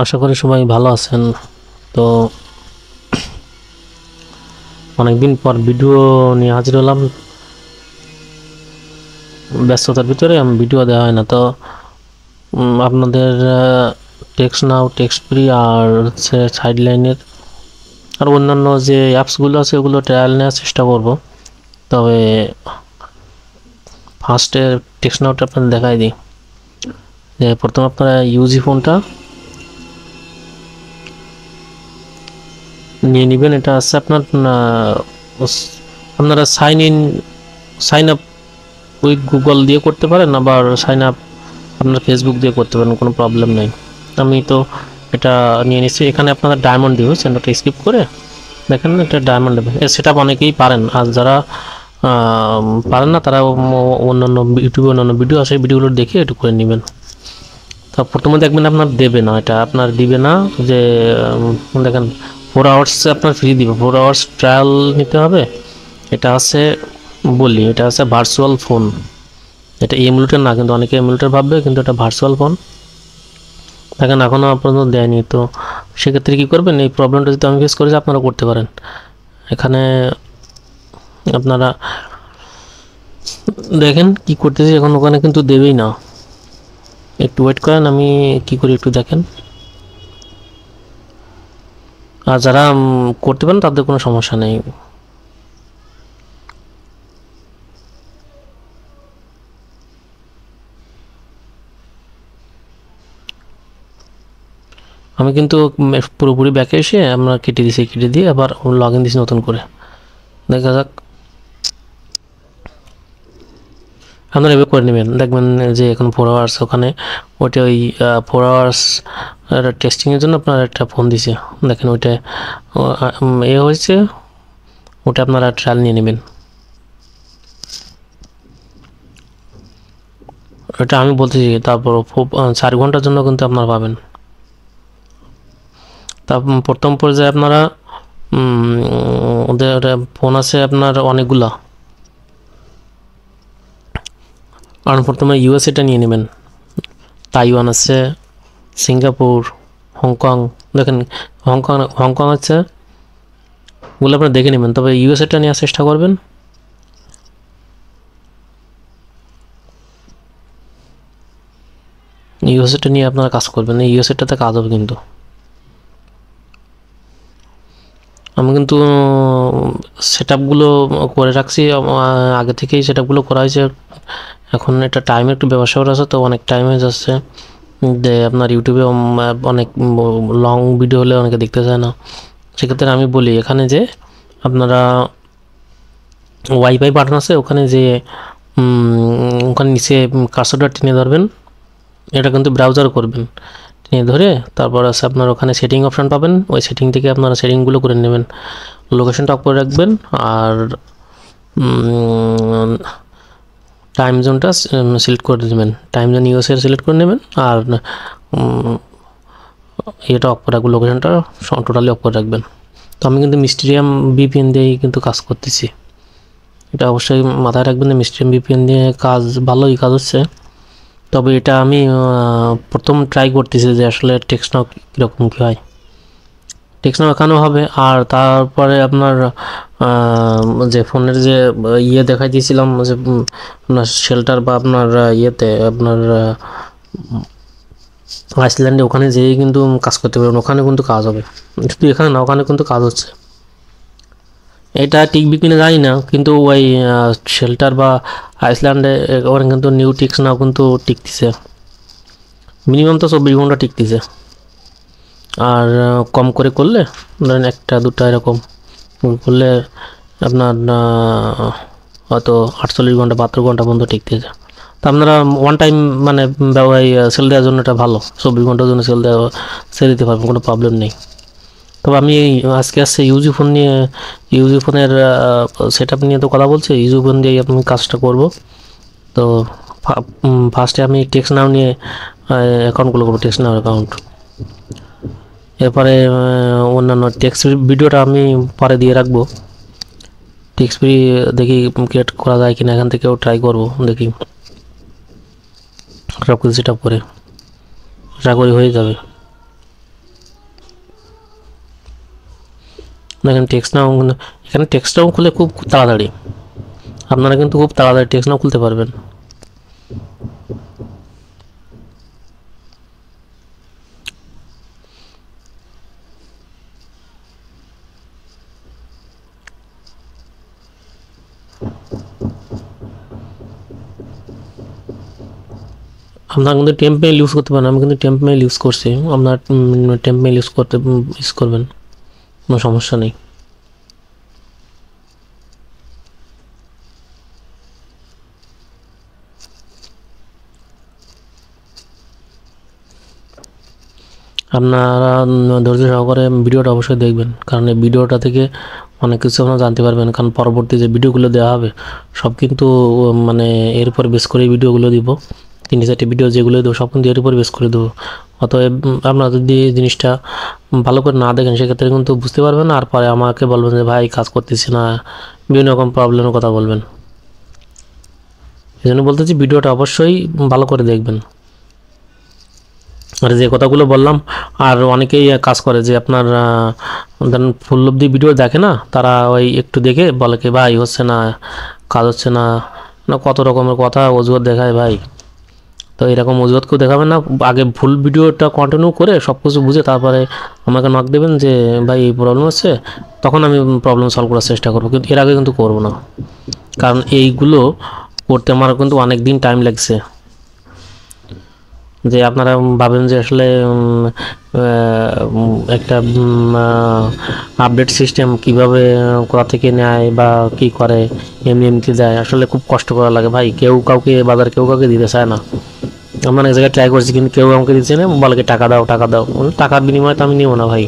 আশা করি সবাই ভালো আছেন। তো অনেকদিন পর ভিডিও নিয়ে হাজির হলাম। ব্যস্ততার ভিতরে আমি ভিডিও দেওয়া হয় না। তো আপনাদের টেক্সট নাও, টেক্সট ফ্রি আর হচ্ছে সাইডলাইনের আর অন্যান্য যে অ্যাপসগুলো আছে ওগুলো ট্রায়াল নেওয়ার চেষ্টা করব। তবে ফার্স্টে টেক্সট নাওটা আপনাদের দেখাই দিই। যে প্রথমে আপনারা ইউজি ফোনটা নিয়ে নেবেন। এটা আছে আপনারা সাইন আপ ওই গুগল দিয়ে করতে পারেন, আবার সাইন আপ আপনারা ফেসবুক দিয়ে করতে পারেন, কোনো প্রবলেম নেই। আমি তো এটা নিয়ে নিচ্ছি। এখানে আপনারা ডায়মন্ড দিব, চ্যানেলটা স্কিপ করে দেখেন এটা ডায়মন্ড দেবে। সেটা অনেকেই পারেন, আর যারা পারেন না তারা অন্যান্য ইউটিউবে অন্যান্য ভিডিও আসে, ভিডিওগুলো দেখে একটু করে নেবেন। তা প্রথমে দেখবেন আপনার দেবে না, এটা আপনার দিবে না। যে দেখেন 4 আওয়ার্স আপনার ফ্রি দিবে, 4 আওয়ার্স ট্রায়াল নিতে হবে। এটা আছে বলি, এটা আছে ভার্চুয়াল ফোন। এটা এমুলেটর না, কিন্তু অনেকে এমুলেটর ভাববে, কিন্তু এটা ভার্চুয়াল ফোন। দেখেন এখনও পর্যন্ত দেয়নি। তো সেক্ষেত্রে কী করবেন, এই প্রবলেমটা যদি আমি ফেস করেছি আপনারা করতে পারেন। এখানে আপনারা দেখেন কি করতেছি এখন, ওখানে কিন্তু দেবেই না। একটু ওয়েট করেন, আমি কি করি একটু দেখেন। আর যারা করতে পারেন তাদের কোনো সমস্যা নেই। আমি কিন্তু পুরোপুরি ব্যাকে এসে আমরা কেটে দিয়ে আবার লগ ইন দিয়েছি নতুন করে। দেখা যাক, আপনারা এভাবে করে নেবেন। দেখবেন যে এখন 4 আওয়ার্স, ওখানে ওইটা ওই 4 আওয়ার্স টেস্টিংয়ের জন্য আপনার একটা ফোন দিছে। দেখেন ওইটা হয়েছে, ওটা আপনারা ট্রায়াল নিয়ে নেবেন। এটা আমি বলতেছি। তারপর 4 ঘন্টার জন্য কিন্তু আপনারা পাবেন। তারপর প্রথম পর্যায়ে আপনারা ওদের ফোন আছে আপনার অনেকগুলা, কারণ প্রথমে ইউএসএটা নিয়ে নেবেন। তাইওয়ান আছে, সিঙ্গাপুর, হংকং। দেখেন হংকং আছে, ওগুলো আপনারা দেখে নেবেন। তবে ইউএসএটা নেওয়ার চেষ্টা করবেন। ইউএসএটা নিয়ে আপনারা কাজ করবেন, এই ইউএসএটাতে কাজ হবে। কিন্তু আমি কিন্তু সেট আপগুলো করে রাখছি আগে থেকেই, সেট আপগুলো করা হয়েছে। এখন এটা টাইমের একটু ব্যবসা আছে, তো অনেক টাইম হয়ে যাচ্ছে। যে আপনার ইউটিউবে অনেক লং ভিডিও হলে অনেকে দেখতে চায় না। সেক্ষেত্রে আমি বলি, এখানে যে আপনারা ওয়াইফাই বাটন আছে, ওখানে যে ওখানে নিচে কার্সরটা টেনে ধরবেন। এটা কিন্তু ব্রাউজার করবেন, টেনে ধরে তারপর আছে আপনার ওখানে সেটিং অপশান পাবেন। ওই সেটিং থেকে আপনারা সেটিংগুলো করে নেবেন। লোকেশনটা অফ করে রাখবেন, আর টাইম জোনটা সিলেক্ট করে দেবেন। টাইম জোন ইউএসএ সিলেক্ট করে নেবেন, আর এটা অফ করে রাখবেন, লোকেশনটা টোটালি অফ করে রাখবেন। তো আমি কিন্তু মিস্টেরিয়াম ভিপিএন দিয়েই কিন্তু কাজ করতেছি। এটা অবশ্যই মাথায় রাখবেন যে মিস্টেরিয়াম ভিপিএন দিয়ে কাজ ভালোই কাজ হচ্ছে। তবে এটা আমি প্রথম ট্রাই করতেছি যে আসলে টেক্সট নাও কীরকম কী হয়। টেক্সট নাও এখানেও হবে। আর তারপরে আপনার যে ফোনের যে দেখাই দিয়েছিলাম, যে আপনার শেল্টার বা আপনার ইয়েতে আপনার আইসল্যান্ডে, ওখানে যেয়েই কিন্তু কাজ করতে পারবেন। ওখানে কিন্তু কাজ হবে, শুধু এখানে না, ওখানে কিন্তু কাজ হচ্ছে। এটা টিকবি কিনা জানি না, কিন্তু ওই শেল্টার বা আইসল্যান্ডে ওখানে কিন্তু নিউ টেক্সট নাও কিন্তু টিকতেছে, মিনিমাম তো 24 ঘন্টা টিকতেছে। আর কম করে করলে ধরেন 1টা 2টা এরকম করলে আপনার হয়তো 48 ঘন্টা 72 ঘন্টা পর্যন্ত টিকতেছে। তো আপনারা ওয়ান টাইম মানে সেল দেওয়ার জন্য এটা ভালো, 24 ঘন্টার জন্য সেল দিতে পারবেন, কোনো প্রবলেম নেই। তবে আমি আজকে আসছে ইউজি ফোনের সেট আপ নিয়ে তো কথা বলছি। ইউজি ফোন দিয়ে আমি কাজটা করব। তো ফার্স্টে আমি টেক্সট নাও নিয়ে অ্যাকাউন্টগুলো করবো, টেক্সট নাও অ্যাকাউন্ট। এরপরে অন্যান্য টেক্সট ভিডিওটা আমি পরে দিয়ে রাখবো। টেক্সট ফ্রি দেখি ক্রিয়েট করা যায় কিনা, এখান থেকেও ট্রাই করবো, দেখি সব কিছু সেট আপ করে আশা করি হয়ে যাবে। দেখেন টেক্সট নাও, এখানে টেক্সট নাও খুলে খুব তাড়াতাড়ি, আপনারা কিন্তু খুব তাড়াতাড়ি টেক্সট নাও খুলতে পারবেন। আপনারা কিন্তু টেম্প মেইল ইউজ করতে পারেন, আমি কিন্তু টেম্প মেইল ইউজ করছি, আপনার টেম্প মেইল ইউজ করবেন, কোনো সমস্যা নেই। আপনারা ধৈর্য সহকারে ভিডিওটা অবশ্যই দেখবেন, কারণ এই ভিডিওটা থেকে অনেক কিছু আপনারা জানতে পারবেন, কারণ পরবর্তী যে ভিডিওগুলো দেওয়া হবে সব কিন্তু মানে এর উপর বেস করে ভিডিওগুলো দিব, 3-4টি ভিডিও যেগুলো দেবো সব কিন্তু এর উপর বেস করে দেবো। অতএব আপনারা যদি জিনিসটা ভালো করে না দেখেন সেক্ষেত্রে কিন্তু বুঝতে পারবেন না, আর পরে আমাকে বলবেন যে ভাই কাজ করতেছি না, বিভিন্ন রকম প্রবলেমের কথা বলবেন। এই জন্য বলতেছি ভিডিওটা অবশ্যই ভালো করে দেখবেন। আর যে কথাগুলো বললাম, আর অনেকেই কাজ করে যে আপনার ধরেন ফুল অবধি ভিডিও দেখে না, তারা ওই একটু দেখে বলে কি ভাই হচ্ছে না, কাজ হচ্ছে না, কত রকমের কথা অজুহাত দেখায় ভাই। তো এরকম অজুহাত কেউ দেখাবেন না, আগে ফুল ভিডিওটা কন্টিনিউ করে সব কিছু বুঝে তারপরে আমাকে নক দেবেন যে ভাই এই প্রবলেম হচ্ছে, তখন আমি প্রবলেম সলভ করার চেষ্টা করবো, কিন্তু এর আগে কিন্তু করবো না, কারণ এইগুলো করতে আমার কিন্তু অনেক দিন টাইম লাগছে। যে আপনারা ভাবেন যে আসলে একটা আপডেট সিস্টেম কিভাবে কোথা থেকে নেয় বা কি করে এমনিতে দেয়, আসলে খুব কষ্ট করা লাগে ভাই, কেউ কাউকে বাজার কেউ কাউকে দিতে চায় না। আমরা অনেক জায়গায় ট্রাই করছি কিন্তু কেউ আমাকে দিচ্ছে না, বলে টাকা দাও টাকা দাও, টাকার বিনিময়ে তো আমি নিব না ভাই,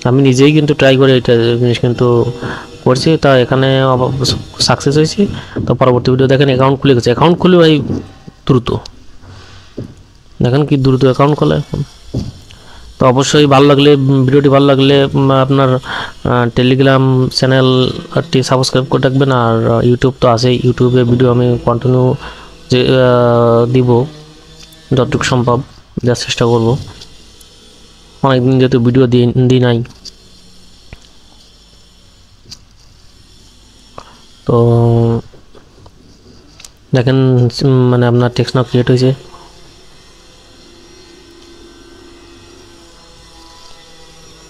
আমি নিজেই কিন্তু ট্রাই করে এটা জিনিস কিন্তু করছি, তা এখানে সাকসেস হয়েছি। তো পরবর্তী ভিডিও দেখেন অ্যাকাউন্ট খুলে গেছে, অ্যাকাউন্ট খুলে ভাই দ্রুত দেখেন কি দ্রুত অ্যাকাউন্ট খোলে। তো অবশ্যই ভালো লাগলে ভিডিওটি ভালো লাগলে আপনার টেলিগ্রাম চ্যানেলটি সাবস্ক্রাইব করে রাখবেন, আর ইউটিউব তো আছে, ইউটিউবে ভিডিও আমি কন্টিনিউ যে দিব যতটুকু সম্ভব দেওয়ার চেষ্টা করব, অনেকদিন যেহেতু ভিডিও দিই নাই। তো দেখেন মানে আপনার টেক্সট নাও ক্রিয়েট হয়েছে।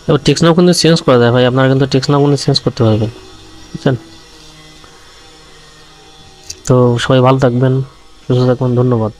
এবার টেক্সট নাও কিন্তু চেঞ্জ করা যায় ভাই, আপনারা কিন্তু টেক্সট নাও কিন্তু চেঞ্জ করতে পারবেন, বুঝছেন। তো সবাই ভালো থাকবেন, সুস্থ থাকবেন, ধন্যবাদ।